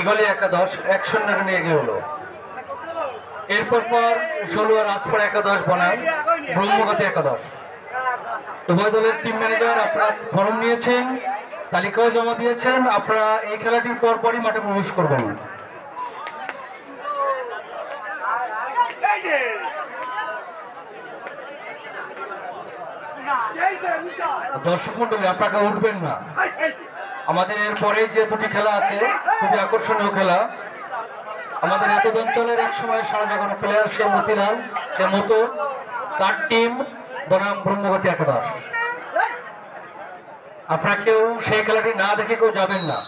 দিগলি একাদশ 1-0 নিয়ে এগিয়ে হলো। এরপর পর ষোলোয়া রাজপাড়া একাদশ বনাম ব্রহ্মগতি একাদশ। উভয় দলের টিম ম্যানেজার আপনারা ফর্ম নিয়েছেন, তালিকাও জমা দিয়েছেন। আপনারা এই খেলাটির পরপরই মাঠে প্রবেশ করবেন। দর্শক মন্ডলী, আপনাকে উঠবেন না। আমাদের এরপরে যে দুটি খেলা আছে, খুবই আকর্ষণীয় খেলা। আমাদের এত অঞ্চলের এক সময় সারা জাগানো প্লেয়ার সে মতিলাল, সে মতো, তার টিম বনাম ব্রহ্মগতি একাদশ। আপনারা কেউ সেই খেলাটি না দেখে কেউ যাবেন না।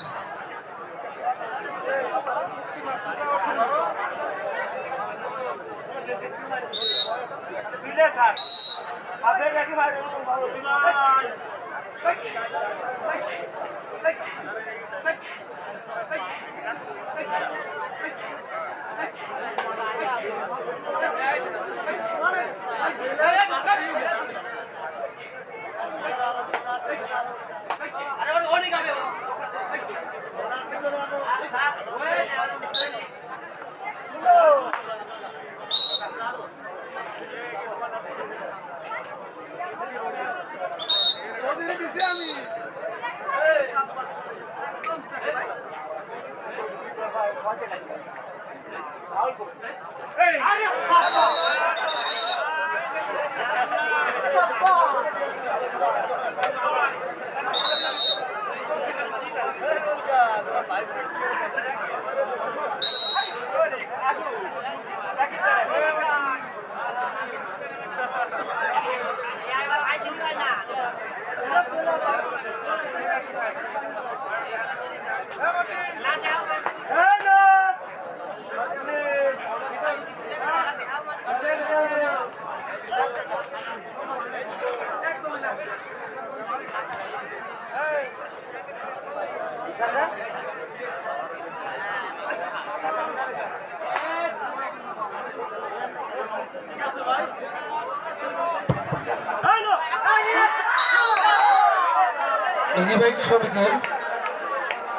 ইজি বাইক সমিতির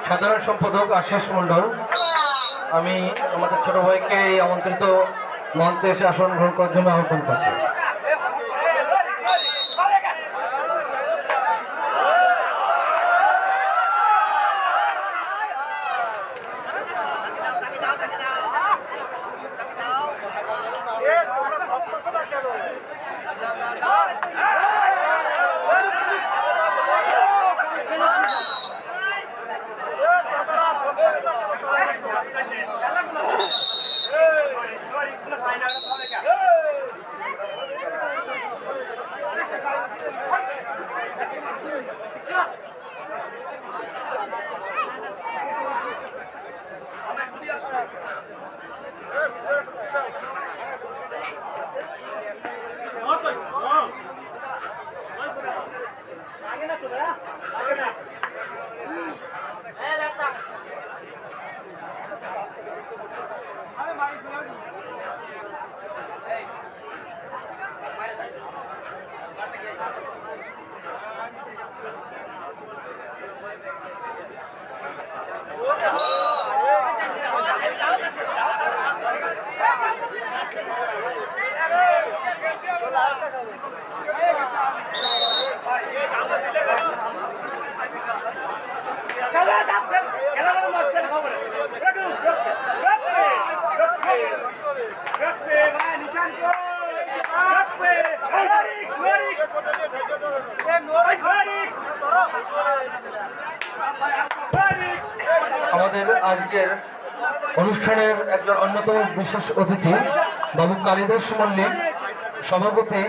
সাধারণ সম্পাদক আশিস মন্ডল, আমি আমাদের ছোট ভাইকে এই আমন্ত্রিত মঞ্চে এসে আসন গ্রহণ করার জন্য আহ্বান করছি। আমাদের আজকের অনুষ্ঠানের একজন অন্যতম বিশেষ অতিথি বাবু কালিদাস মল্লিক, সভাপতি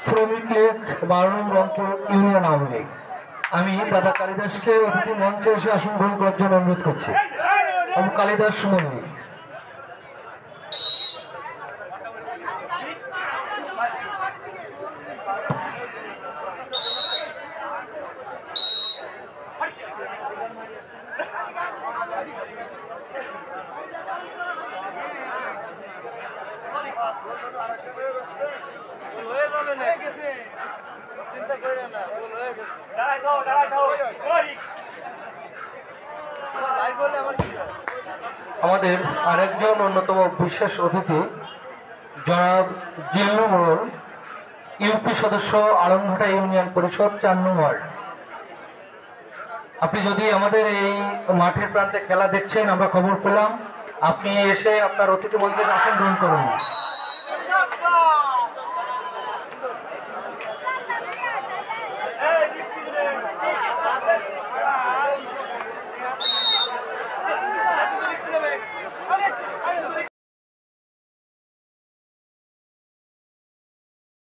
শ্রমিক লীগ 12 নং রংপুর ইউনিয়ন আওয়ামী লীগ। আমি দাদা কালিদাসকে অতিথি মঞ্চে এসে আসন গ্রহণ করার জন্য অনুরোধ করছি। বাবু কালিদাস মল্লিক। দাঁড়াই থাও আমাদের আরেকজন অন্যতম বিশেষ অতিথি জনাব জিল্লু মোড়ল, ইউপি সদস্য, আলমঘাটা ইউনিয়ন পরিষদ 4 নং ওয়ার্ড। আপনি যদি আমাদের এই মাঠের প্রান্তে খেলা দেখছেন, আমরা খবর পেলাম, আপনি এসে আপনার অতিথি মঞ্চে আসন গ্রহণ করুন।